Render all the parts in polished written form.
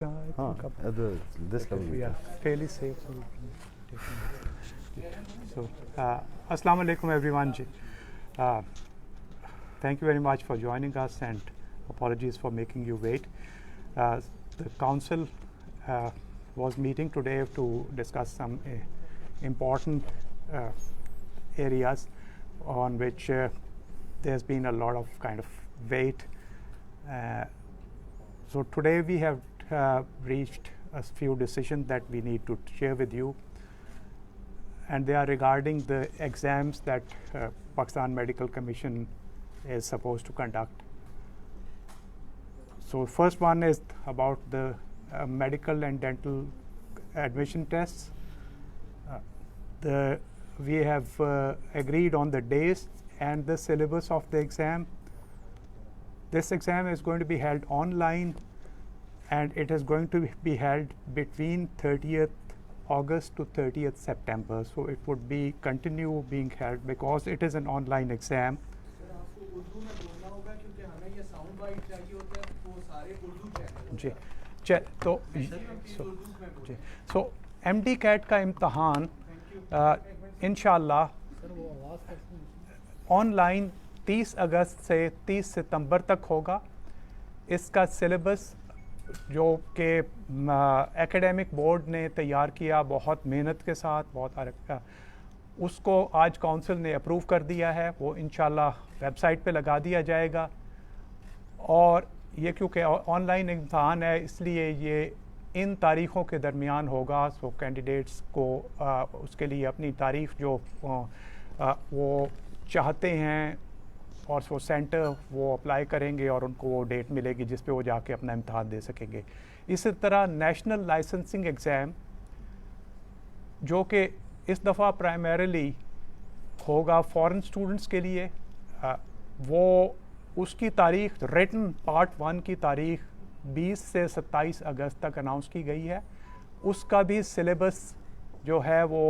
At this level. Yeah, fairly safe. So, we can take it. So Assalamu alaikum everyone. Thank you very much for joining us, and apologies for making you wait. The council was meeting today to discuss some important areas on which there's been a lot of kind of weight. So today we have reached a few decisions that we need to share with you, and they are regarding the exams that Pakistan Medical Commission is supposed to conduct. So first one is about the medical and dental admission tests. We have agreed on the days and the syllabus of the exam. This exam is going to be held online, and it is going to be held between 30th August to 30th September. So it would be continue being held because it is an online exam. So MD CAT का इम्तहान इंशाल्लाह online 30 अगस्त से 30 सितंबर तक होगा. इसका syllabus जो कि academic board ने तैयार किया बहुत मेहनत के साथ, उसको आज काउंसिल ने अप्रूव कर दिया है. वो इंशाल्लाह वेबसाइट पे लगा दिया जाएगा. और ये क्योंकि ऑनलाइन इम्तहान है इसलिए ये इन तारीख़ों के दरमियान होगा. सो कैंडिडेट्स को उसके लिए अपनी तारीख़ जो वो चाहते हैं और वो सेंटर वो अप्लाई करेंगे और उनको वो डेट मिलेगी जिस पे वो जाके अपना इम्तहान दे सकेंगे. इसी तरह नेशनल लाइसेंसिंग एग्ज़ाम जो कि इस दफ़ा प्राइमरीली होगा फॉरेन स्टूडेंट्स के लिए, वो उसकी तारीख़ रिटन पार्ट 1 की तारीख़ 20 से 27 अगस्त तक अनाउंस की गई है. उसका भी सिलेबस जो है वो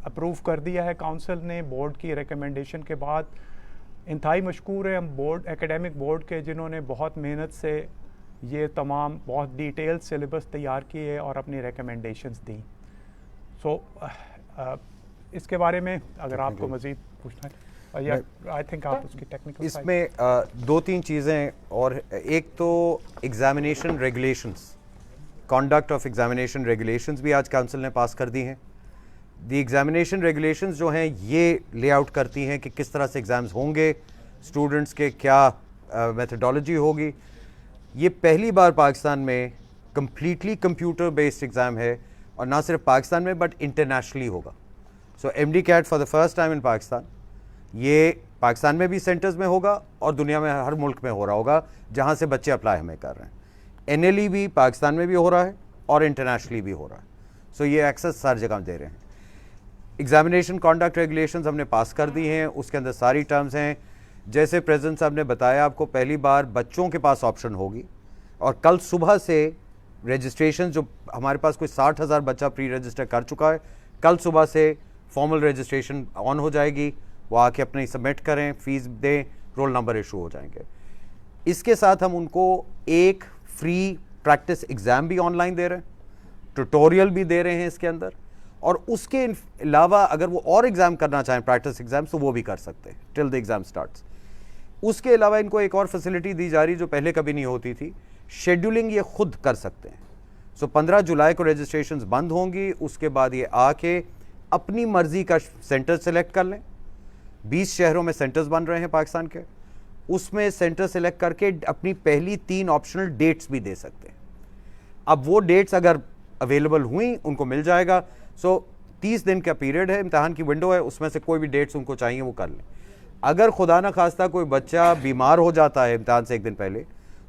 अप्रूव कर दिया है काउंसिल ने बोर्ड की रिकमेंडेशन के बाद. इंतहाई मशकूर है हम बोर्ड एकेडमिक बोर्ड के जिन्होंने बहुत मेहनत से ये तमाम बहुत डिटेल सिलेबस तैयार किए और अपनी रिकमेंडेशंस दी. सो इसके बारे में अगर आपको मज़ीद पूछना है आई थिंक आप उसकी टेक्निकल इसमें दो तीन चीज़ें और एक तो examination regulations, conduct of examination regulations भी आज काउंसिल ने पास कर दी हैं. दी एग्जामिनेशन रेगुलेशंस जो हैं ये लेआउट करती हैं कि किस तरह से एग्ज़ाम्स होंगे, स्टूडेंट्स के क्या मेथडोलॉजी होगी. ये पहली बार पाकिस्तान में कम्प्लीटली कंप्यूटर बेस्ड एग्ज़ाम है और ना सिर्फ पाकिस्तान में बट इंटरनेशनली होगा. सो MD CAT for the first time in Pakistan ये पाकिस्तान में भी सेंटर्स में होगा और दुनिया में हर मुल्क में हो रहा होगा जहाँ से बच्चे अप्लाई हमें कर रहे हैं. NLE भी पाकिस्तान में भी हो रहा है और इंटरनेशनली भी हो रहा है. सो ये एक्सेस हर जगह दे रहे हैं. एग्जामिनेशन कॉन्डक्ट रेगुलेशंस हमने पास कर दी हैं. उसके अंदर सारी टर्म्स हैं. जैसे प्रेसिडेंट साहब ने बताया आपको पहली बार बच्चों के पास ऑप्शन होगी और कल सुबह से रजिस्ट्रेशन जो हमारे पास कोई 60,000 बच्चा प्री रजिस्टर कर चुका है, कल सुबह से फॉर्मल रजिस्ट्रेशन ऑन हो जाएगी. वो आके अपनी सबमिट करें, फ़ीस दें, रोल नंबर इशू हो जाएंगे. इसके साथ हम उनको एक फ्री प्रैक्टिस एग्ज़ाम भी ऑनलाइन दे रहे हैं, ट्यूटोरियल भी दे रहे हैं इसके अंदर. और उसके अलावा अगर वो और एग्ज़ाम करना चाहें प्रैक्टिस एग्ज़ाम तो वो भी कर सकते हैं टिल द एग्ज़ाम स्टार्ट्स. उसके अलावा इनको एक और फैसिलिटी दी जा रही जो पहले कभी नहीं होती थी, शेड्यूलिंग ये खुद कर सकते हैं. सो 15 जुलाई को रजिस्ट्रेशंस बंद होंगी. उसके बाद ये आके अपनी मर्ज़ी का सेंटर सेलेक्ट कर लें. 20 शहरों में सेंटर्स बन रहे हैं पाकिस्तान के, उसमें सेंटर सेलेक्ट करके अपनी पहली 3 ऑप्शनल डेट्स भी दे सकते हैं. अब वो डेट्स अगर अवेलेबल हुई उनको मिल जाएगा. सो 30 दिन का पीरियड है, इम्तहान की विंडो है, उसमें से कोई भी डेट्स उनको चाहिए वो कर लें. अगर खुदा न खास्ता कोई बच्चा बीमार हो जाता है इम्तहान से एक दिन पहले,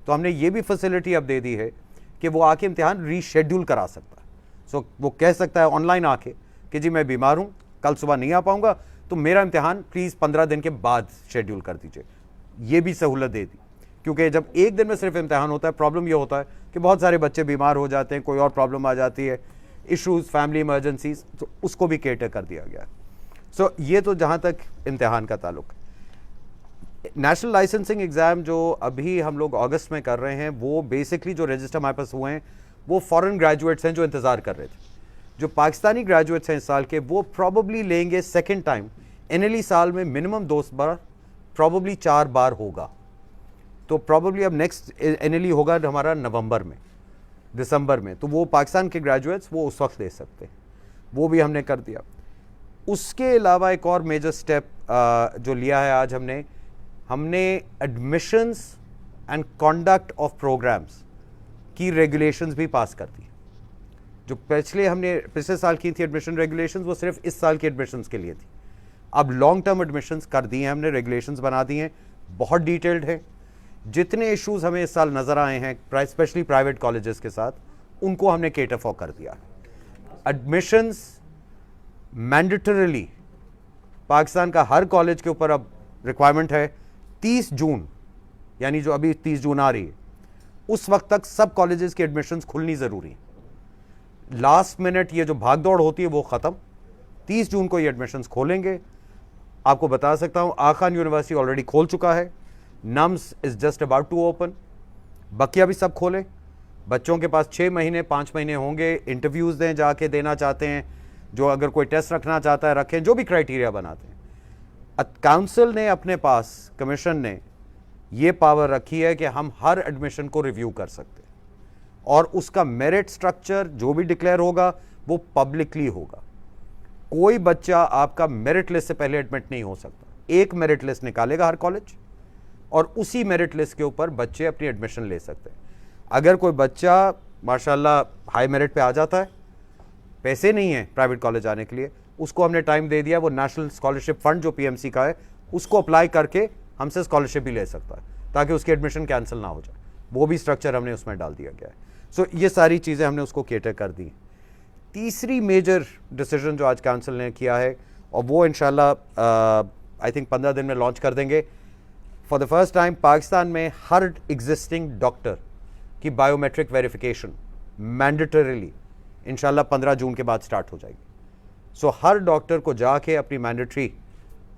तो हमने ये भी फैसिलिटी अब दे दी है कि वो आके इम्तहान रीशेड्यूल करा सकता है. सो वो कह सकता है ऑनलाइन आके कि जी मैं बीमार हूँ, कल सुबह नहीं आ पाऊँगा, तो मेरा इम्तहान प्लीज़ 15 दिन के बाद शेड्यूल कर दीजिए. ये भी सहूलत दे दी, क्योंकि जब एक दिन में सिर्फ इम्तहान होता है प्रॉब्लम ये होता है कि बहुत सारे बच्चे बीमार हो जाते हैं, कोई और प्रॉब्लम आ जाती है, इश्यूज़, फैमिली इमरजेंसीज, तो उसको भी केटर कर दिया गया. सो ये तो जहाँ तक इम्तहान का ताल्लुक. नेशनल लाइसेंसिंग एग्ज़ाम जो अभी हम लोग अगस्त में कर रहे हैं, वो बेसिकली जो रजिस्टर हमारे पास हुए हैं वो फॉरेन ग्रेजुएट्स हैं जो इंतज़ार कर रहे थे। जो पाकिस्तानी ग्रेजुएट्स हैं इस साल के, वो प्रॉबली लेंगे सेकेंड टाइम। एनएलई साल में मिनिमम 2 बार, प्रॉबली 4 बार होगा। तो प्रॉबली अब नेक्स्ट एनएलई होगा हमारा नवंबर में, दिसंबर में, तो वो पाकिस्तान के ग्रेजुएट्स वो उस वक्त दे सकते हैं, वो भी हमने कर दिया। उसके अलावा एक और मेजर स्टेप जो लिया है आज हमने admissions and conduct of programs की रेगुलेशंस भी पास कर दी। जो पिछले साल की थी एडमिशन रेगुलेशंस, वो सिर्फ इस साल की एडमिशंस के लिए थी। अब लॉन्ग टर्म एडमिशंस कर दी हैं हमने, रेगुलेशंस बना दी हैं, बहुत डिटेल्ड है। जितने इश्यूज हमें इस साल नज़र आए हैं स्पेशली प्राइवेट कॉलेजेस के साथ, उनको हमने केटर फॉर कर दिया। एडमिशंस मैंडेटरीली पाकिस्तान का हर कॉलेज के ऊपर अब रिक्वायरमेंट है 30 जून, यानी जो अभी 30 जून आ रही है, उस वक्त तक सब कॉलेजेस की एडमिशंस खुलनी ज़रूरी है। लास्ट मिनट ये जो भागदौड़ होती है वो ख़त्म। 30 जून को ये एडमिशंस खोलेंगे। आपको बता सकता हूँ आगा खान यूनिवर्सिटी ऑलरेडी खोल चुका है, NUMS is just about to open, बकिया भी सब खोले। बच्चों के पास 6 महीने 5 महीने होंगे, इंटरव्यूज़ दें, जाके देना चाहते हैं, जो अगर कोई टेस्ट रखना चाहता है रखें, जो भी क्राइटेरिया बनाते हैं। काउंसिल ने अपने पास, कमीशन ने ये पावर रखी है कि हम हर एडमिशन को रिव्यू कर सकते हैं, और उसका मेरिट स्ट्रक्चर जो भी डिक्लेयर होगा वो पब्लिकली होगा। कोई बच्चा आपका मेरिट लिस्ट से पहले एडमिट नहीं हो सकता। एक मेरिट लिस्ट निकालेगा हर कॉलेज, और उसी मेरिट लिस्ट के ऊपर बच्चे अपनी एडमिशन ले सकते हैं। अगर कोई बच्चा माशाल्लाह हाई मेरिट पे आ जाता है, पैसे नहीं है प्राइवेट कॉलेज आने के लिए, उसको हमने टाइम दे दिया, वो नेशनल स्कॉलरशिप फंड जो पीएमसी का है उसको अप्लाई करके हमसे स्कॉलरशिप भी ले सकता है, ताकि उसकी एडमिशन कैंसिल ना हो जाए। वो भी स्ट्रक्चर हमने उसमें डाल दिया गया है। सो ये सारी चीज़ें हमने उसको केटर कर दी। तीसरी मेजर डिसीजन जो आज काउंसिल ने किया है, और वो इंशाल्लाह आई थिंक 15 दिन में लॉन्च कर देंगे, for the first time Pakistan में हर एग्जिस्टिंग डॉक्टर की बायोमेट्रिक वेरिफिकेशन मैंडेटरीली इंशाल्लाह 15 जून के बाद स्टार्ट हो जाएगी। सो हर डॉक्टर को जाके अपनी मैंडेटरी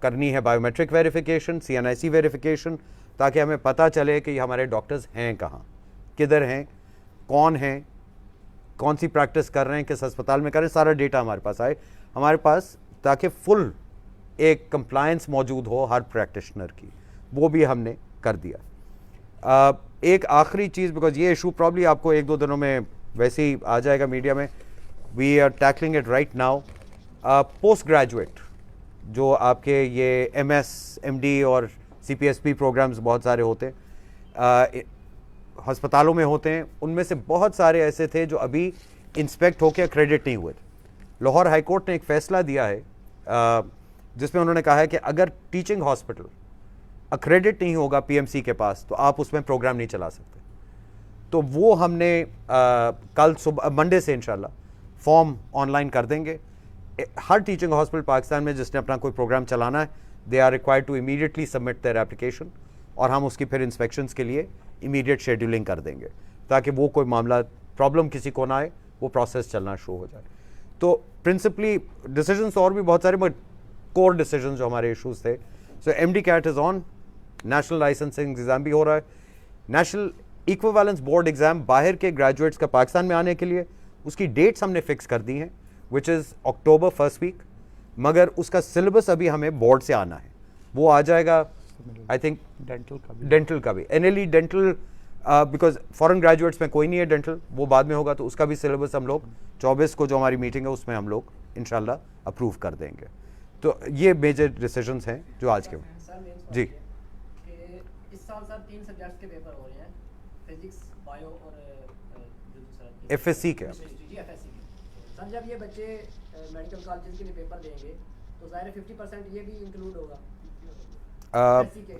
करनी है बायोमेट्रिक वेरिफिकेशन, CNIC वेरिफिकेशन, ताकि हमें पता चले कि हमारे डॉक्टर्स हैं कहाँ, किधर हैं, कौन हैं, कौन सी प्रैक्टिस कर रहे हैं, किस अस्पताल में कर रहे हैं, सारा डेटा हमारे पास आए हमारे पास, ताकि फुल एक कंप्लायंस मौजूद हो हर प्रैक्टिशनर की। वो भी हमने कर दिया। एक आखिरी चीज़, बिकॉज ये इशू प्रॉब्ली आपको 1-2 दिनों में वैसे ही आ जाएगा मीडिया में, we are tackling it right now. Post graduate जो आपके ये MS, MD और CPSP प्रोग्राम्स बहुत सारे होते हैं, अस्पतालों में होते हैं, उनमें से बहुत सारे ऐसे थे जो अभी इंस्पेक्ट होकर क्रेडिट नहीं हुए थे। लाहौर हाई कोर्ट ने एक फ़ैसला दिया है जिसमें उन्होंने कहा है कि अगर टीचिंग हॉस्पिटल अक्रेडिट नहीं होगा PMC के पास, तो आप उसमें प्रोग्राम नहीं चला सकते। तो वो हमने कल सुबह मंडे से इंशाल्लाह फॉर्म ऑनलाइन कर देंगे। हर टीचिंग हॉस्पिटल पाकिस्तान में जिसने अपना कोई प्रोग्राम चलाना है, they are required to immediately submit their application, और हम उसकी फिर इंस्पेक्शंस के लिए इमीडिएट शेड्यूलिंग कर देंगे, ताकि वो कोई मामला प्रॉब्लम किसी को ना आए, वो प्रोसेस चलना शुरू हो जाए। तो प्रिंसिपली डिसीजंस और भी बहुत सारे, बट कोर डिसीजंस जो हमारे इशूज़ थे। सो MD CAT is on, national licensing exam भी हो रहा है। नेशनल इक्विवेलेंस बोर्ड एग्ज़ाम बाहर के ग्रेजुएट्स का पाकिस्तान में आने के लिए उसकी डेट्स हमने फिक्स कर दी हैं, which is October first week, मगर उसका सिलेबस अभी हमें बोर्ड से आना है, वो आ जाएगा आई थिंक। डेंटल का भी NLE dental, because foreign graduates में कोई नहीं है डेंटल, वो बाद में होगा, तो उसका भी सिलेबस हम लोग 24 को जो हमारी मीटिंग है उसमें हम लोग इंशाल्लाह अप्रूव कर देंगे। तो ये मेजर डिसीजंस हैं जो आज के। जी, इस साल सर 3 सब्जेक्ट्स के पेपर हो रहे हैं, फिजिक्स, बायो और FSC के। सर जब ये बच्चे मेडिकल कॉलेज के लिए पेपर देंगे तो ज़ाहिर है 50% ये भी इंक्लूड होगा,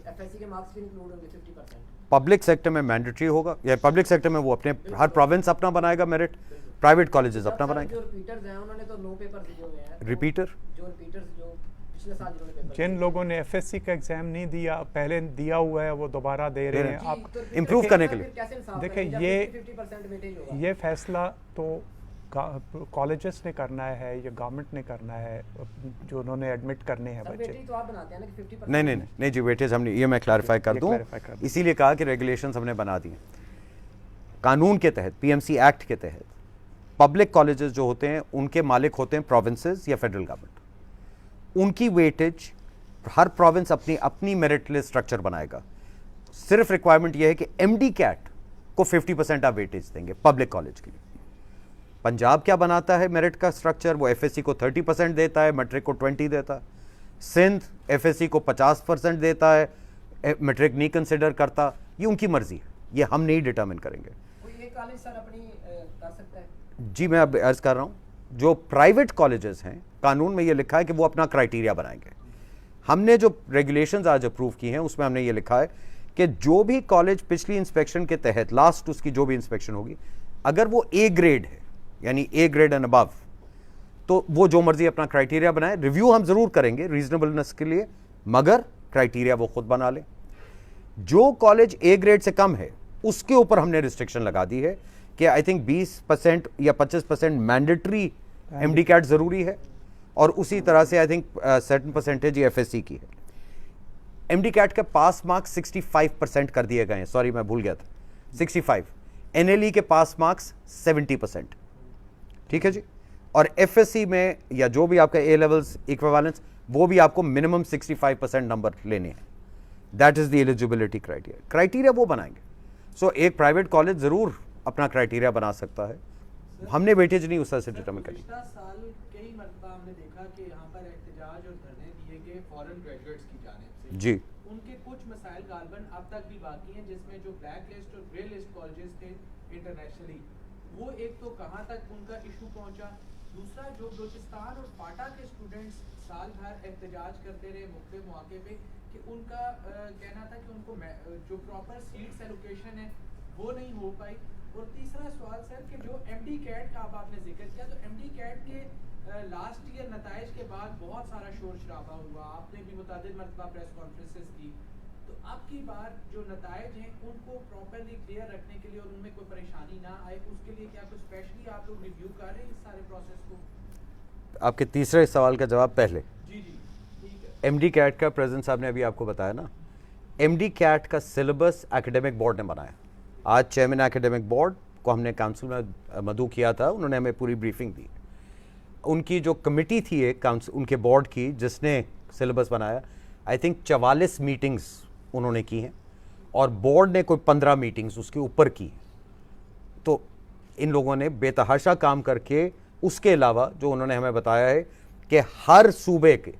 FSC के मार्क्स भी इंक्लूड होंगे 50%। पब्लिक सेक्टर में मैंडेटरी होगा, या पब्लिक सेक्टर में वो अपने हर प्रोविंस अपना बनाएगा मेरिट, प्राइवेट कॉलेजेस अपना बनाएंगे। जो रिपीटर्स हैं उन्होंने तो 9 पेपर दिए हुए हैं। रिपीटर जो पिछले साल जिन्होंने पेपर, जिन लोगों ने FSC का एग्जाम नहीं दिया, पहले दिया हुआ है, वो दोबारा दे रहे हैं। आप इम्प्रूव करने के लिए देखिए, ये फैसला तो कॉलेजेस ने करना है या गवर्नमेंट ने करना है, जो उन्होंने एडमिट करने हैं सर बच्चे? वेटेज तो आप बनाते हैं ना कि 50%? नहीं जी, वेटेज हमने, ये मैं क्लैरिफाई कर ये दूं, clarify कर दूं। इसीलिए कहा कि रेगुलेशंस हमने बना दिए कानून के तहत, पीएमसी एक्ट के तहत। पब्लिक कॉलेजेस जो होते हैं उनके मालिक होते हैं प्रोविंसेस या फेडरल गवर्नमेंट। उनकी वेटेज हर प्रोविंस अपनी अपनी मेरिट लिस्ट स्ट्रक्चर बनाएगा। सिर्फ रिक्वायरमेंट यह है कि एमडी कैट को 50% आप वेटेज देंगे पब्लिक कॉलेज के लिए। पंजाब क्या बनाता है मेरिट का स्ट्रक्चर, वो एफएससी को 30% देता है, मैट्रिक को 20 देता है। सिंध एफएससी को 50% देता है, मैट्रिक नहीं कंसिडर करता। ये उनकी मर्जी है, ये हम नहीं डिटरमिन करेंगे। कोई एक कॉलेज सर अपनी कर सकता है? जी मैं अब अर्ज कर रहा हूँ, जो प्राइवेट कॉलेजेस हैं कानून में ये लिखा है कि वो अपना क्राइटेरिया बनाएंगे। हमने जो रेगुलेशंस आज अप्रूव की हैं उसमें हमने ये लिखा है कि जो भी कॉलेज पिछली इंस्पेक्शन के तहत, लास्ट उसकी जो भी इंस्पेक्शन होगी, अगर वो ए ग्रेड है यानी ए ग्रेड एंड अबव, तो वो जो मर्जी अपना क्राइटेरिया बनाए। रिव्यू हम जरूर करेंगे रीजनेबलनेस के लिए, मगर क्राइटेरिया वो खुद बना ले। जो कॉलेज ए ग्रेड से कम है उसके ऊपर हमने रिस्ट्रिक्शन लगा दी है कि आई थिंक 20% या 25% मैंडेटरी एमडी कैट जरूरी है, और उसी तरह से I think certain percentage FSc की है। एमडी कैट का पास मार्क्स 65% कर दिए गए हैं, सॉरी मैं भूल गया था, 65। एनएलई के पास मार्क्स 70%, ठीक है जी। और एफएससी में या जो भी आपका ए लेवल्स इक्विवेलेंस, वो भी आपको मिनिमम 65% नंबर लेने हैं। That is the eligibility criteria वो बनाएंगे। सो एक प्राइवेट कॉलेज जरूर अपना क्राइटेरिया बना सकता है, हमने वेटेज नहीं उस तरह से डिटरमिन करी। पिछला साल कई मरतबा हमने देखा कि यहाँ पर एहतजाज और धरने दिए गए फॉरेन ग्रेजुएट्स की जानिब से। जी उनके कुछ मसाइल गालबन अब तक भी बाकी हैं, जिसमें जो ब्लैक लिस्ट और ग्रे लिस्ट कॉलेजेस थे इंटरनेशनली, वो एक तो कहाँ तक उनका इशू पहुँचा, दूसरा जो बलूचिस्तान और फाटा के स्टूडेंट्स साल भर एहतजाज करते रहे मुख्तलिफ मौके पे कि उनका कहना था कि उनको जो प्रॉपर सीट्स एलोकेशन है वो नहीं हो पाई। और तीसरा सवाल सर कि जो एमडी कैट का अब आपने जिक्र किया, तो एमडी कैट के लास्ट ईयर नताइज के बाद बहुत सारा शोर शराबा हुआ, आपने भी मुतादिद मरतबा प्रेस कॉन्फ्रेंसेस की, तो अब की बार जो नताइज हैं उनको प्रॉपरली क्लियर रखने के लिए और उनमें कोई परेशानी ना आए, उसके लिए क्या कुछ स्पेशली आप लोग रिव्यू कर रहे हैं इस सारे प्रोसेस को? आपके तीसरे सवाल का जवाब पहले, जी जी ठीक है। एमडी कैट का प्रेजेंट साहब ने अभी आपको बताया ना, एमडी कैट का सिलेबस एकेडमिक बोर्ड ने बनाया। आज चेयरमैन एकेडमिक बोर्ड को हमने काउंसिल में मधु किया था, उन्होंने हमें पूरी ब्रीफिंग दी। उनकी जो कमिटी थी एक काउंसिल उनके बोर्ड की जिसने सिलेबस बनाया, आई थिंक 44 मीटिंग्स उन्होंने की हैं, और बोर्ड ने कोई 15 मीटिंग्स उसके ऊपर की। तो इन लोगों ने बेतहाशा काम करके, उसके अलावा जो उन्होंने हमें बताया है कि हर सूबे के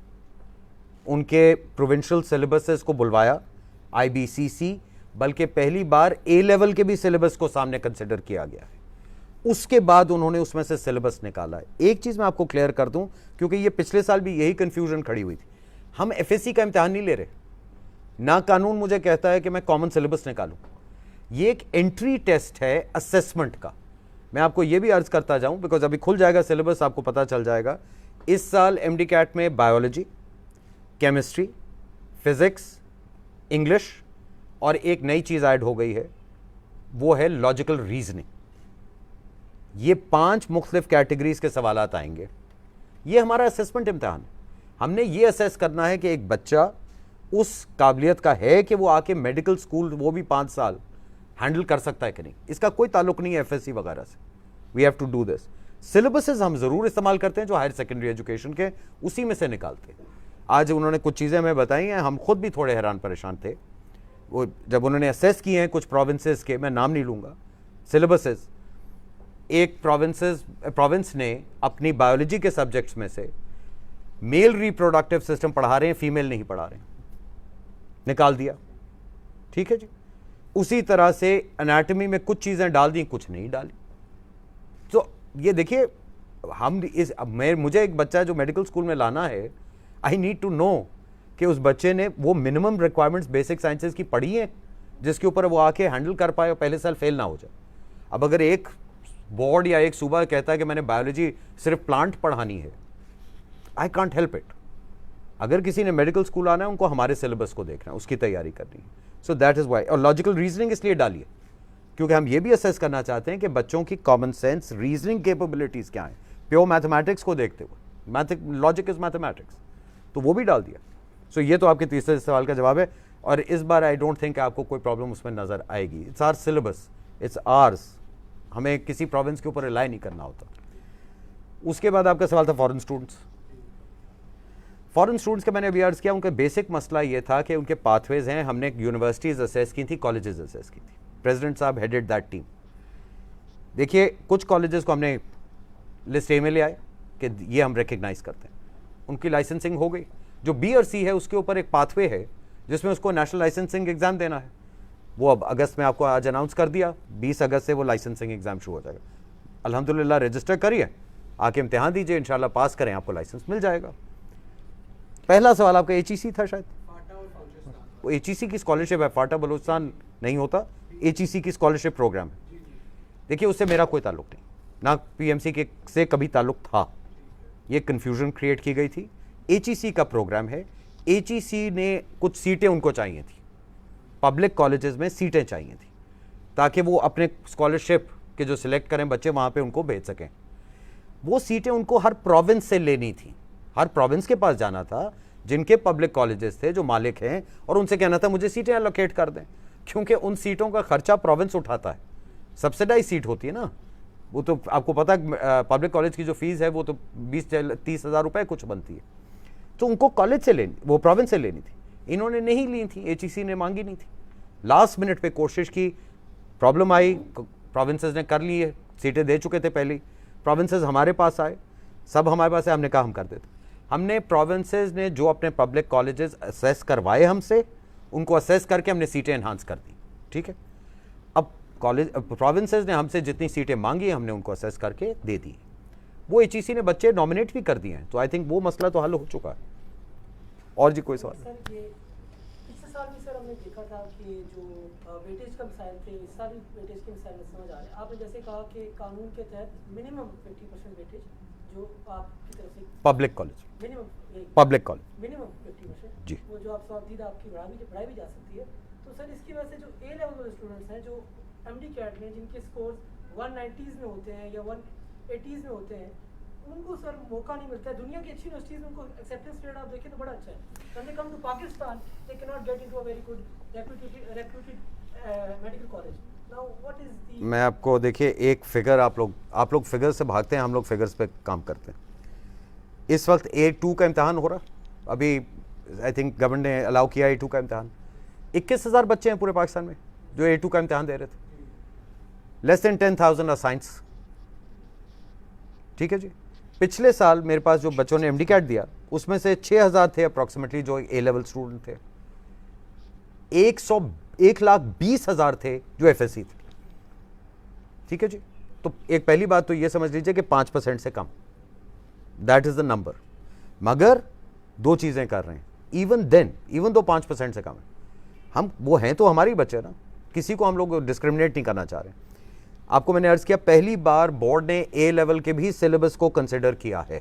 उनके प्रोविंशियल सिलेबसेस को बुलवाया, आईबीसीसी, बल्कि पहली बार ए लेवल के भी सिलेबस को सामने कंसिडर किया गया है। उसके बाद उन्होंने उसमें से सिलेबस निकाला है। एक चीज़ मैं आपको क्लियर कर दूं, क्योंकि ये पिछले साल भी यही कंफ्यूजन खड़ी हुई थी, हम एफएससी का इम्तिहान नहीं ले रहे, ना कानून मुझे कहता है कि मैं कॉमन सिलेबस निकालूं। ये एक एंट्री टेस्ट है असेसमेंट का। मैं आपको ये भी अर्ज करता जाऊं, बिकॉज अभी खुल जाएगा सिलेबस, आपको पता चल जाएगा। इस साल एमडी कैट में बायोलॉजी, केमिस्ट्री, फिजिक्स, इंग्लिश और एक नई चीज़ ऐड हो गई है, वो है लॉजिकल रीजनिंग। ये 5 मुख्तलिफ कैटेगरीज के सवालात आएंगे। ये हमारा असेसमेंट इम्तिहान है। हमने ये असेस करना है कि एक बच्चा उस काबिलियत का है कि वो आके मेडिकल स्कूल, वो भी 5 साल, हैंडल कर सकता है कि नहीं। इसका कोई ताल्लुक नहीं है एफएससी वगैरह से। We have to do this. Syllabuses हम ज़रूर इस्तेमाल करते हैं जो हायर सेकेंडरी एजुकेशन के, उसी में से निकालते हैं। आज उन्होंने कुछ चीज़ें हमें बताई हैं, हम खुद भी थोड़े हैरान परेशान थे वो जब उन्होंने असेस किए हैं कुछ प्रोविंसेस के, मैं नाम नहीं लूँगा, सिलेबसेस। एक प्रोविंस ने अपनी बायोलॉजी के सब्जेक्ट्स में से मेल रिप्रोडक्टिव सिस्टम पढ़ा रहे हैं, फीमेल नहीं पढ़ा रहे हैं, निकाल दिया। ठीक है जी। उसी तरह से एनाटॉमी में कुछ चीज़ें डाल दी, कुछ नहीं डाली। तो ये देखिए, हम इस मुझे एक बच्चा जो मेडिकल स्कूल में लाना है, आई नीड टू नो कि उस बच्चे ने वो मिनिमम रिक्वायरमेंट्स बेसिक साइंसेज की पढ़ी हैं जिसके ऊपर वो आके हैंडल कर पाए और पहले साल फेल ना हो जाए। अब अगर एक बोर्ड या एक सूबा कहता है कि मैंने बायोलॉजी सिर्फ प्लांट पढ़ानी है, आई कांट हेल्प इट। अगर किसी ने मेडिकल स्कूल आना है, उनको हमारे सिलेबस को देखना है, उसकी तैयारी करनी है। So that is why. और लॉजिकल रीजनिंग इसलिए डालिए क्योंकि हम ये भी असेस करना चाहते हैं कि बच्चों की कॉमन सेंस रीजनिंग कैपेबिलिटीज़ क्या हैं, प्योर मैथमेटिक्स को देखते हुए, लॉजिक इज मैथमेटिक्स, तो वो भी डाल दिया। सो ये तो आपके तीसरे सवाल का जवाब है। और इस बार आई डोंट थिंक आपको कोई प्रॉब्लम उसमें नज़र आएगी। It's our syllabus, it's ours, हमें किसी प्रोविंस के ऊपर रिलाई नहीं करना होता। उसके बाद आपका सवाल था फॉरेन स्टूडेंट्स। फॉरेन स्टूडेंट्स का मैंने अभी अर्ज किया, उनका बेसिक मसला ये था कि उनके पाथवेज हैं, हमने यूनिवर्सिटीज़ असेस की थी, कॉलेजेस असेस की थी, प्रेसिडेंट साहब हेडेड दैट टीम। देखिए कुछ कॉलेजेस को हमने लिस्ट ए में ले आए कि ये हम रिकग्नाइज करते हैं, उनकी लाइसेंसिंग हो गई। जो बी और सी है उसके ऊपर एक पाथवे है जिसमें उसको नेशनल लाइसेंसिंग एग्जाम देना है, वो अब अगस्त में आपको आज अनाउंस कर दिया, 20 अगस्त से वो लाइसेंसिंग एग्जाम शुरू हो जाएगा। अल्हम्दुलिल्लाह रजिस्टर करिए, आके इम्तिहान दीजिए, इंशाल्लाह पास करें, आपको लाइसेंस मिल जाएगा। पहला सवाल आपका एचईसी था शायद, फाटा और बलूचिस्तान। वो एचईसी की स्कॉलरशिप है, फाटा बलूचिस्तान नहीं होता, एचईसी की स्कॉलरशिप प्रोग्राम है। देखिए उससे मेरा कोई ताल्लुक नहीं, ना पीएमसी के से कभी ताल्लुक था, ये कन्फ्यूजन क्रिएट की गई थी। एचईसी का प्रोग्राम है, एचईसी ने कुछ सीटें उनको चाहिए थी, पब्लिक कॉलेजेस में सीटें चाहिए थी ताकि वो अपने स्कॉलरशिप के जो सिलेक्ट करें बच्चे वहाँ पे उनको भेज सकें। वो सीटें उनको हर प्रोविंस से लेनी थी, हर प्रोविंस के पास जाना था जिनके पब्लिक कॉलेजेस थे, जो मालिक हैं, और उनसे कहना था मुझे सीटें एलोकेट कर दें, क्योंकि उन सीटों का खर्चा प्रोविंस उठाता है, सब्सिडाइज सीट होती है ना, वो तो आपको पता है पब्लिक कॉलेज की जो फीस है वो तो 20-30 हज़ार रुपये कुछ बनती है, तो उनको कॉलेज से लेनी, वो प्रोविंस से लेनी थी, इन्होंने नहीं ली थी, एचईसी ने मांगी नहीं थी। लास्ट मिनट पे कोशिश की, प्रॉब्लम आई, प्रोविंसेस ने कर ली है, सीटें दे चुके थे पहले, प्रोविंसेस हमारे पास आए, सब हमारे पास है, हमने कहा हम कर देते। हमने प्रोविंसेस ने जो अपने पब्लिक कॉलेजेस असेस करवाए हमसे, उनको असेस करके हमने सीटें एनहांस कर दी, ठीक है। अब प्रोविंसेस ने हमसे जितनी सीटें मांगी हमने उनको असेस करके दे दी, वो एचईसी ने बच्चे नॉमिनेट भी कर दिए हैं, तो आई थिंक वो मसला तो हल हो चुका है। और जी कोई सवाल? सर ये पिछले साल भी सर हमने देखा था कि जो वेटेज का मिसाइल थे, इस साल भी वेटेज के मिसाइल में समझ आ रहे हैं। आपने जैसे कहा कि कानून के तहत मिनिमम 50% वेटेज जो आपकी तरफ से public college, minimum public college minimum 50% जी, वो जो आप सावधीद आपकी बढ़ाई भी जा सकती है। तो सर इसकी वजह से जो ए लेवल वाले स्टूडेंट्स हैं जो एमडी कैट में जिनके स्कोर 190s में होते हैं या 180s में होते हैं, उनको सर मौका नहीं मिलता है। दुनिया की अच्छी यूनिवर्सिटीज़ में उनको एक्सेप्टेंस रेट आप देखें तो बड़ा अच्छा है, when they come to Pakistan they can not get into a very good reputed medical college. Now what is the, मैं आपको देखिए एक फिगर, आप लोग फिगर से भागते हैं, हम लोग फिगर्स पे काम करते हैं। इस वक्त A2 का इम्तहान हो रहा, अभी आई थिंक गवर्नमेंट ने अलाउ किया A2 का इम्तहान, 21,000 बच्चे हैं पूरे पाकिस्तान में जो A2 का इम्तहान दे रहे थे, लेस देन 10,000 आर साइंस, ठीक है जी। पिछले साल मेरे पास जो बच्चों ने एमडी कैट दिया उसमें से 6,000 थे अप्रॉक्सीमेटली जो ए लेवल स्टूडेंट थे, 1,20,000 थे जो एफएससी थे, ठीक है जी। तो एक पहली बात तो ये समझ लीजिए कि 5% से कम, दैट इज द नंबर। मगर दो चीजें कर रहे हैं, इवन दो 5% से कम है, हम वो हैं तो हमारे ही बच्चे ना, किसी को हम लोग डिस्क्रिमिनेट नहीं करना चाह रहे। आपको मैंने अर्ज किया पहली बार बोर्ड ने ए लेवल के भी सिलेबस को कंसिडर किया है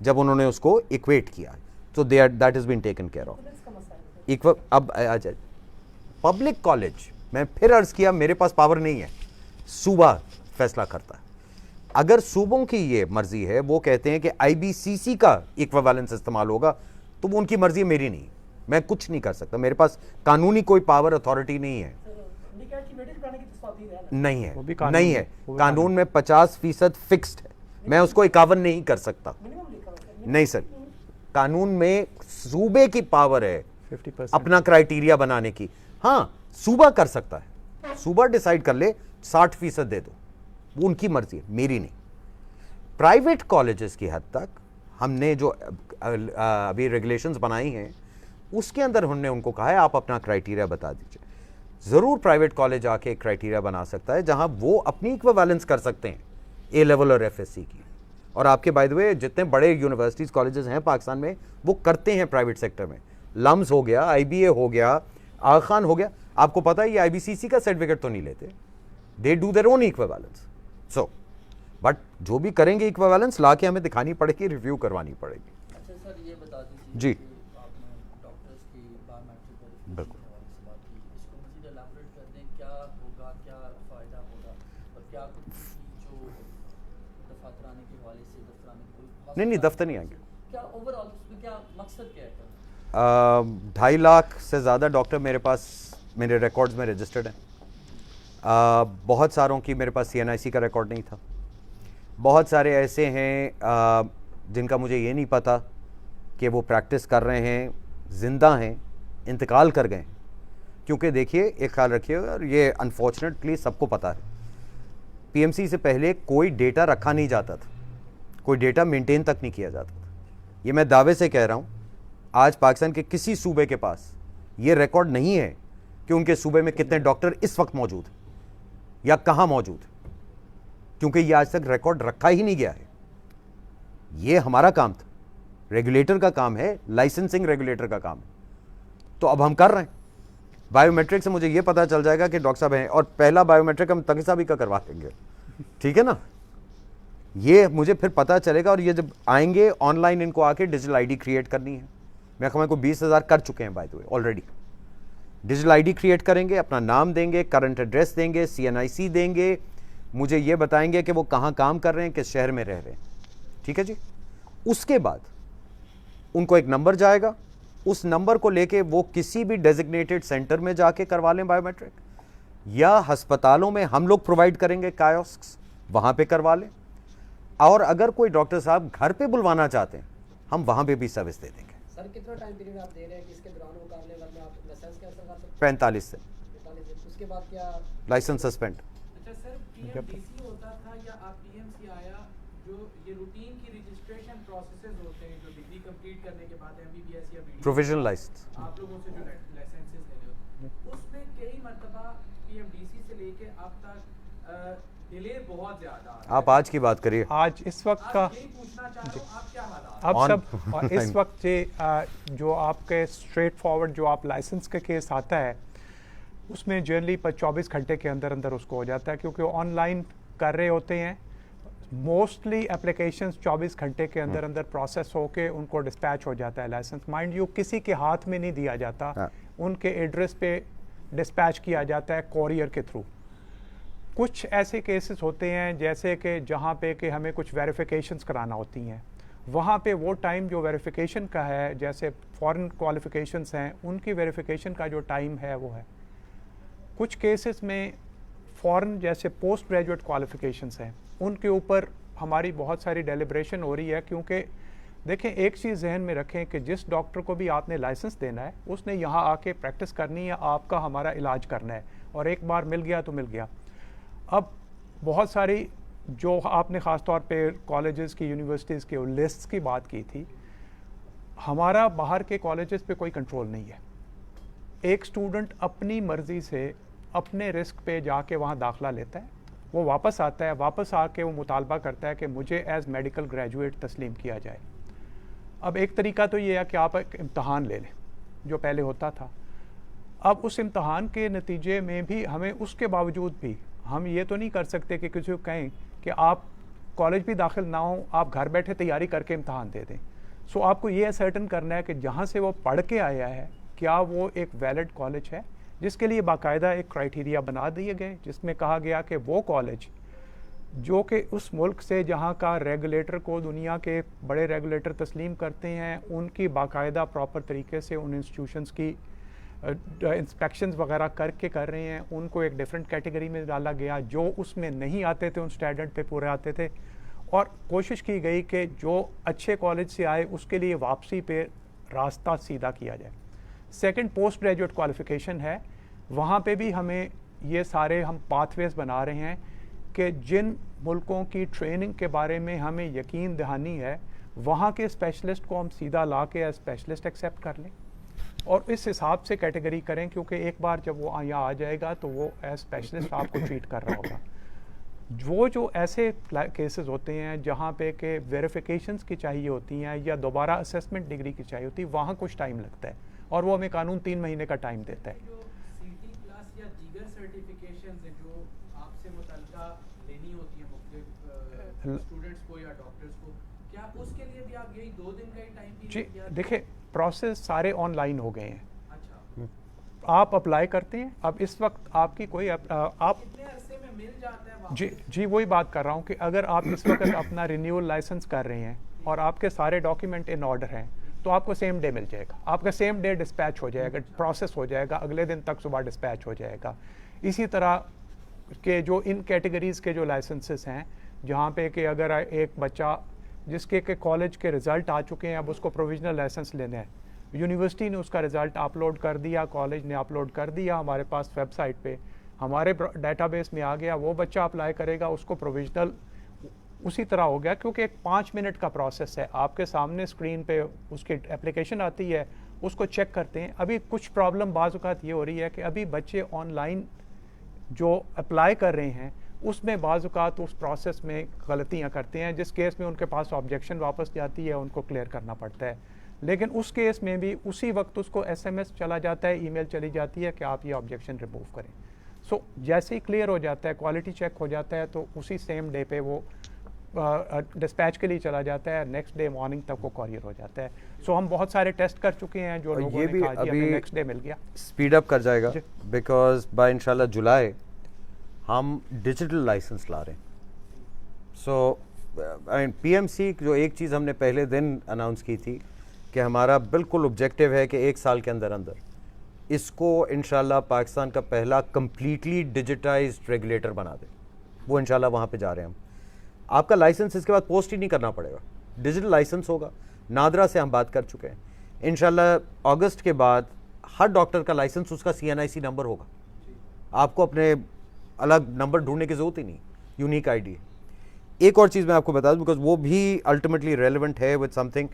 जब उन्होंने उसको इक्वेट किया है, तो that is been taken care of. का मसला है अब आ जाए पब्लिक कॉलेज, मैं फिर अर्ज किया मेरे पास पावर नहीं है, सूबा फैसला करता है। अगर सूबों की ये मर्जी है, वो कहते हैं कि आईबीसीसी का इक्विवेलेंस इस्तेमाल होगा, तो वो उनकी मर्जी है, मेरी नहीं, मैं कुछ नहीं कर सकता, मेरे पास कानूनी कोई पावर अथॉरिटी नहीं है, एमडी कैट की वेटेज बढ़ाने की तो सावधि है ना। नहीं वो भी है, कानून नहीं में, है, वो भी कानून में 50% फिक्स्ड है, मैं उसको 51 नहीं कर सकता, मिनिमम लिखा हुआ है नहीं सर, कानून में सूबे की पावर है 50% अपना क्राइटेरिया बनाने की। हाँ, सूबा कर सकता है, सूबा डिसाइड कर ले 60% दे दो, वो उनकी मर्जी है, मेरी नहीं। प्राइवेट कॉलेजेस की हद तक हमने जो अभी रेगुलेशंस बनाई हैं उसके अंदर हमने उनको कहा है आप अपना क्राइटेरिया बता दीजिए। ज़रूर प्राइवेट कॉलेज आके एक क्राइटेरिया बना सकता है जहां वो अपनी इक्विवेलेंस कर सकते हैं ए लेवल और एफएससी की। और आपके बाय द वे जितने बड़े यूनिवर्सिटीज़ कॉलेजेस हैं पाकिस्तान में वो करते हैं प्राइवेट सेक्टर में, लम्स हो गया, आईबीए हो गया, आगा खान हो गया, आपको पता है ये आईबीसीसी का सर्टिफिकेट तो नहीं लेते, they do their own equivalence. So but जो भी करेंगे इक्विवेलेंस ला के हमें दिखानी पड़ेगी, रिव्यू करवानी पड़ेगी। अच्छा सर, ये बता दीजिए जी। कि आपने डॉक्टर्स की बायोमेट्रिक बिल्कुल। वेरिफिकेशन के हवाले से बात की, इसको मज़ीद एलाबोरेट कर दें, क्या होगा, क्या फ़ायदा के हवाले से दफ्तर आने की कोई नहीं हॉस्पिटल दफ्तर नहीं आएंगे। क्या ओवरऑल उसमें क्या मकसद क्या है? 2.5 लाख से ज़्यादा डॉक्टर मेरे पास मेरे रिकॉर्ड्स में रजिस्टर्ड हैं। बहुत सारों की मेरे पास CNIC का रिकॉर्ड नहीं था। बहुत सारे ऐसे हैं जिनका मुझे ये नहीं पता कि वो प्रैक्टिस कर रहे हैं, ज़िंदा हैं, इंतकाल कर गए। क्योंकि देखिए, एक ख्याल रखिए, और ये अनफॉर्चुनेटली सबको पता है, PMC से पहले कोई डेटा रखा नहीं जाता था, कोई डेटा मेंटेन तक नहीं किया जाता था। ये मैं दावे से कह रहा हूँ, आज पाकिस्तान के किसी सूबे के पास ये रिकॉर्ड नहीं है कि उनके सूबे में कितने डॉक्टर इस वक्त मौजूद हैं या कहाँ मौजूद हैं, क्योंकि ये आज तक रिकॉर्ड रखा ही नहीं गया है। ये हमारा काम था, रेगुलेटर का काम है, लाइसेंसिंग रेगुलेटर का काम है। तो अब हम कर रहे हैं। बायोमेट्रिक से मुझे ये पता चल जाएगा कि डॉक्टर साहब हैं, और पहला बायोमेट्रिक हम तकी साहब का करवा देंगे, ठीक है ना। ये मुझे फिर पता चलेगा, और ये जब आएंगे ऑनलाइन, इनको आके डिजिटल आईडी क्रिएट करनी है। मैं कहूँ को 20,000 कर चुके हैं bye the way already. Digital ID create करेंगे, अपना नाम देंगे, करंट एड्रेस देंगे, CNIC देंगे, मुझे ये बताएंगे कि वो कहाँ काम कर रहे हैं, किस शहर में रह रहे हैं, ठीक है जी। उसके बाद उनको एक नंबर जाएगा, उस नंबर को लेके वो किसी भी डेजिग्नेटेड सेंटर में जाके करवा लें बायोमेट्रिक, या अस्पतालों में हम लोग प्रोवाइड करेंगे कायोस्क्स, वहाँ पे करवा लें। और अगर कोई डॉक्टर साहब घर पे बुलवाना चाहते हैं, हम वहाँ पे भी सर्विस दे देंगे। सर कितना टाइम पीरियड आप दे रहे हैं कि इसके दौरान वो कर लें, वरना आप लाइसेंस कैंसिल कर सकते 45 से हैं? 45 दिन उसके बाद क्या? Licence suspend. अच्छा सर, PMDC होता था या आप PMC आया, जो ये रूटीन की रजिस्ट्रेशन प्रोसेसेस होते हैं, जो डिग्री कंप्लीट करने के बाद MBBS या BD प्रोविजनल लाइसेंस, आप लोगों से जो लाइसेंसेस लेने होते हैं, उसमें कई मरतबा PMDC से लेके अब तक डिले बहुत ज्यादा आ रहा है। आप आज की बात करिए। आज इस वक्त का आप यही पूछना चाह रहा हूँ, आप क्या हालात? अब On- सब और इस वक्त जो आपके स्ट्रेट फॉरवर्ड जो आप लाइसेंस का केस आता है, उसमें जनरली 24 घंटे के अंदर अंदर उसको हो जाता है, क्योंकि ऑनलाइन कर रहे होते हैं। मोस्टली एप्लीकेशंस 24 घंटे के अंदर अंदर प्रोसेस होके उनको डिस्पैच हो जाता है लाइसेंस। माइंड यू, किसी के हाथ में नहीं दिया जाता, हाँ। उनके एड्रेस पे डिस्पैच किया जाता है कोरियर के थ्रू। कुछ ऐसे केसेस होते हैं जैसे कि जहाँ पे कि हमें कुछ वेरिफिकेशंस कराना होती हैं, वहाँ पे वो टाइम जो वेरिफिकेशन का है, जैसे फॉरेन क्वालिफिकेशंस हैं, उनकी वेरिफिकेशन का जो टाइम है वो है। कुछ केसेस में फॉरेन जैसे पोस्ट ग्रेजुएट क्वालिफिकेशंस हैं, उनके ऊपर हमारी बहुत सारी डेलिब्रेशन हो रही है। क्योंकि देखें, एक चीज़ जहन में रखें कि जिस डॉक्टर को भी आपने लाइसेंस देना है, उसने यहाँ आके प्रैक्टिस करनी है, आपका हमारा इलाज करना है, और एक बार मिल गया तो मिल गया। अब बहुत सारी जो आपने ख़ास तौर पे कॉलेजेस की, यूनिवर्सिटीज़ के लिस्ट्स की बात की थी, हमारा बाहर के कॉलेजेस पे कोई कंट्रोल नहीं है। एक स्टूडेंट अपनी मर्ज़ी से अपने रिस्क पे जाके वहाँ दाखिला लेता है, वो वापस आता है, वापस आके वो मुतालबा करता है कि मुझे एज़ मेडिकल ग्रेजुएट तस्लीम किया जाए। अब एक तरीका तो ये है कि आप एक इम्तहान ले लें, जो पहले होता था। अब उस इम्तहान के नतीजे में भी हमें, उसके बावजूद भी हम ये तो नहीं कर सकते कि किसी को कहें कि आप कॉलेज भी दाखिल ना हो, आप घर बैठे तैयारी करके इम्तहान दे दें। सो आपको ये सर्टन करना है कि जहाँ से वो पढ़ के आया है, क्या वो एक वैलिड कॉलेज है, जिसके लिए बाकायदा एक क्राइटेरिया बना दिए गए, जिसमें कहा गया कि वो कॉलेज जो कि उस मुल्क से जहाँ का रेगुलेटर को दुनिया के बड़े रेगुलेटर तस्लीम करते हैं, उनकी बाकायदा प्रॉपर तरीके से उन इंस्टीट्यूशंस की इंस्पेक्शंस वगैरह करके कर रहे हैं, उनको एक डिफरेंट कैटेगरी में डाला गया। जो उसमें नहीं आते थे उन स्टैंडर्ड पे पूरे आते थे, और कोशिश की गई कि जो अच्छे कॉलेज से आए उसके लिए वापसी पे रास्ता सीधा किया जाए। सेकंड, पोस्ट ग्रेजुएट क्वालिफ़िकेशन है, वहाँ पे भी हमें ये सारे हम पाथवेज बना रहे हैं कि जिन मुल्कों की ट्रेनिंग के बारे में हमें यकीन दहानी है, वहाँ के स्पेशलिस्ट को हम सीधा ला के एज स्पेशलिस्ट एक्सेप्ट कर लें और इस हिसाब से कैटेगरी करें, क्योंकि एक बार जब वो यहाँ आ जाएगा तो वो एज स्पेशलिस्ट आपको ट्रीट कर रहा होगा। वो जो ऐसे केसेस होते हैं जहाँ पे के वेरिफिकेशंस की चाहिए होती हैं या दोबारा असेसमेंट डिग्री की चाहिए होती है, वहाँ कुछ टाइम लगता है, और वो हमें कानून 3 महीने का टाइम देता है। जो CT प्लस या दीगर सर्टिफिकेशंस हैं जो आपसे मुतल्लिका लेनी होती है मुख्तलिफ स्टूडेंट्स को या डॉक्टर्स को, क्या उसके लिए भी आप यही 2 दिन का ही टाइम जी पीरियड? देखिए, प्रोसेस सारे ऑनलाइन हो गए हैं। अच्छा, आप अप्लाई करते हैं, अब इस वक्त आपकी कोई आप कितने अरसे में मिल जाता है जी वही बात कर रहा हूँ कि अगर आप इस वक्त अपना रिन्यूअल लाइसेंस कर रहे हैं और आपके सारे डॉक्यूमेंट इन ऑर्डर हैं तो आपको सेम डे मिल जाएगा, आपका सेम डे डिस्पैच हो जाएगा, प्रोसेस हो जाएगा, अगले दिन तक सुबह डिस्पैच हो जाएगा। इसी तरह के जो इन कैटेगरीज़ के जो लाइसेंसेस हैं जहाँ पे कि अगर एक बच्चा जिसके के कॉलेज के रिज़ल्ट आ चुके हैं, अब उसको प्रोविजनल लाइसेंस लेना है, यूनिवर्सिटी ने उसका रिज़ल्ट अपलोड कर दिया, कॉलेज ने अपलोड कर दिया हमारे पास वेबसाइट पे, हमारे डेटाबेस में आ गया, वो बच्चा अप्लाई करेगा, उसको प्रोविजनल उसी तरह हो गया, क्योंकि एक 5 मिनट का प्रोसेस है, आपके सामने स्क्रीन पे उसकी एप्लीकेशन आती है, उसको चेक करते हैं। अभी कुछ प्रॉब्लम बाज़ औक़ात ये हो रही है कि अभी बच्चे ऑनलाइन जो अप्लाई कर रहे हैं उसमें बाज़ औक़ात उस प्रोसेस में गलतियाँ करते हैं, जिस केस में उनके पास ऑब्जेक्शन वापस जाती है, उनको क्लियर करना पड़ता है। लेकिन उस केस में भी उसी वक्त उसको SMS चला जाता है, ईमेल चली जाती है कि आप ये ऑब्जेक्शन रिमूव करें। सो जैसे ही क्लियर हो जाता है, क्वालिटी चेक हो जाता है, तो उसी सेम डे पे वो डिस्पैच के लिए चला जाता है, नेक्स्ट डे मॉर्निंग तक वो कॉरियर हो जाता है। सो हम बहुत सारे टेस्ट कर चुके हैं जो लोगों ये ने भी कहा जी अभी हमें नेक्स्ट डे मिल गया। स्पीड अप कर जाएगा बिकॉज बाय इंशाल्लाह जुलाई हम डिजिटल लाइसेंस ला रहे हैं। सो PMC जो एक चीज़ हमने पहले दिन अनाउंस की थी कि हमारा बिल्कुल ऑब्जेक्टिव है कि 1 साल के अंदर अंदर इसको इंशाल्लाह पाकिस्तान का पहला कंप्लीटली डिजिटाइज्ड रेगुलेटर बना दे। वो इंशाल्लाह वहाँ पे जा रहे हैं हम। आपका लाइसेंस इसके बाद पोस्ट ही नहीं करना पड़ेगा, डिजिटल लाइसेंस होगा। नादरा से हम बात कर चुके हैं, इंशाल्लाह अगस्त के बाद हर डॉक्टर का लाइसेंस उसका CNIC नंबर होगा, आपको अपने अलग नंबर ढूंढने की ज़रूरत ही नहीं, यूनिक ID है। एक और चीज़ मैं आपको बता दूं बिकॉज वो भी अल्टीमेटली रेलिवेंट है विद समथिंग।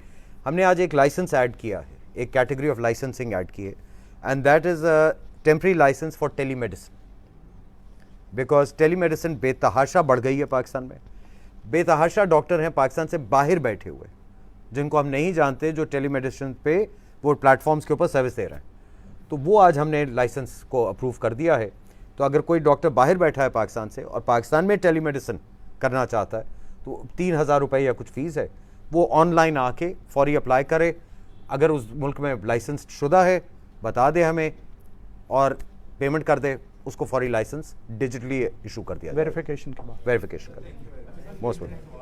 हमने आज एक लाइसेंस ऐड किया है, एक कैटेगरी ऑफ लाइसेंसिंग ऐड की है, and that is a temporary licence for telemedicine. Because telemedicine बेतहाशा बढ़ गई है पाकिस्तान में। बेतहाशा डॉक्टर हैं पाकिस्तान से बाहर बैठे हुए जिनको हम नहीं जानते, जो टेलीमेडिसिन पे वो प्लेटफॉर्म्स के ऊपर सर्विस दे रहे हैं। तो वो आज हमने लाइसेंस को अप्रूव कर दिया है। तो अगर कोई डॉक्टर बाहर बैठा है पाकिस्तान से और पाकिस्तान में टेलीमेडिसिन करना चाहता है तो 3000 रुपये या कुछ फ़ीस है, वो ऑनलाइन आके फौरी अप्लाई करे। अगर उस मुल्क में लाइसेंस शुदा है बता दे हमें और पेमेंट कर दे, उसको फौरी लाइसेंस डिजिटली इशू कर दिया, वेरिफिकेशन के बाद वेरिफिकेशन कर दिया। Most welcome.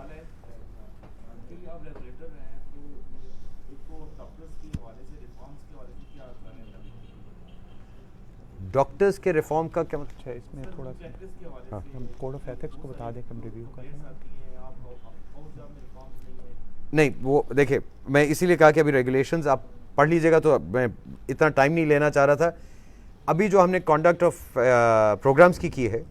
डॉक्टर्स के रिफॉर्म का क्या मतलब? अच्छा, इसमें थोड़ा सा हम कोड ऑफ एथिक्स को बता दें कि हम रिव्यू कर रहे हैं। नहीं, वो देखिए मैं इसीलिए कहा कि अभी रेगुलेशंस आप पढ़ लीजिएगा, तो मैं इतना टाइम नहीं लेना चाह रहा था। अभी जो हमने कॉन्डक्ट ऑफ प्रोग्राम्स की है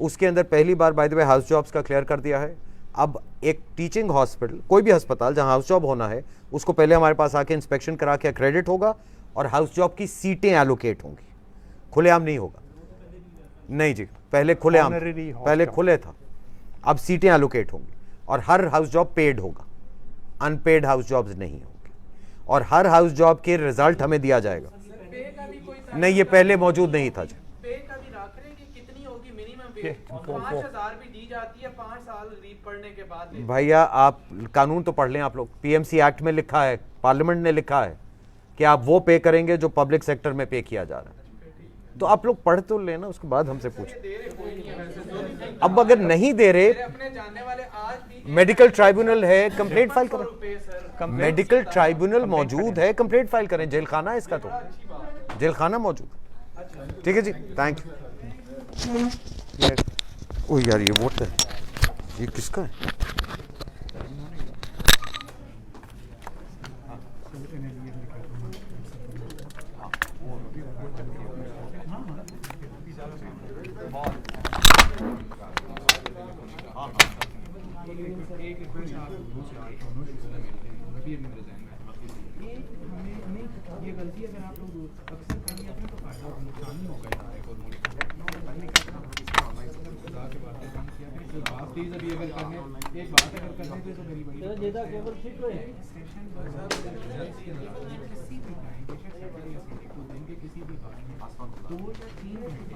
उसके अंदर पहली बार by the way house jobs का क्लियर कर दिया है। अब एक टीचिंग हॉस्पिटल, कोई भी अस्पताल जहां हाउस जॉब होना है, उसको पहले हमारे पास आके इंस्पेक्शन करा के क्रेडिट होगा और हाउस जॉब की सीटें एलोकेट होंगी। खुलेआम नहीं होगा, नहीं जी, पहले खुलेआम, पहले खुले था, अब सीटें एलोकेट होंगी और हर हाउस जॉब पेड होगा, अनपेड हाउस जॉब्स नहीं होंगे। और हर हाउस जॉब के रिजल्ट हमें दिया जाएगा। नहीं, ये पहले मौजूद नहीं था जी। 5000 भी दी जाती है 5 साल पढ़ने के बाद। भैया आप कानून तो पढ़ लें आप लोग। PMC एक्ट में लिखा है, पार्लियामेंट ने लिखा है कि आप वो पे करेंगे जो पब्लिक सेक्टर में पे किया जा रहा है। तो आप लोग पढ़ तो लेना, उसके बाद हमसे पूछें। अब अगर नहीं दे रहे, मेडिकल ट्राइब्यूनल है, कंप्लेंट फाइल करें। मेडिकल ट्राइब्यूनल मौजूद है, कंप्लेंट फाइल करें। जेल खाना है इसका, तो जेल खाना मौजूद है। ठीक है जी, थैंक यू। ओ यार, ये वोट है, ये किसका है? ये गलती अगर आप लोग अक्सर करेंगे तो फायदा और नुकसान ही होगा। अभी अगर करने एक बात अगर करने तो बड़ी बड़ी केवल ठीक रहे किसी भी किसी भी 2 या 3 घंटे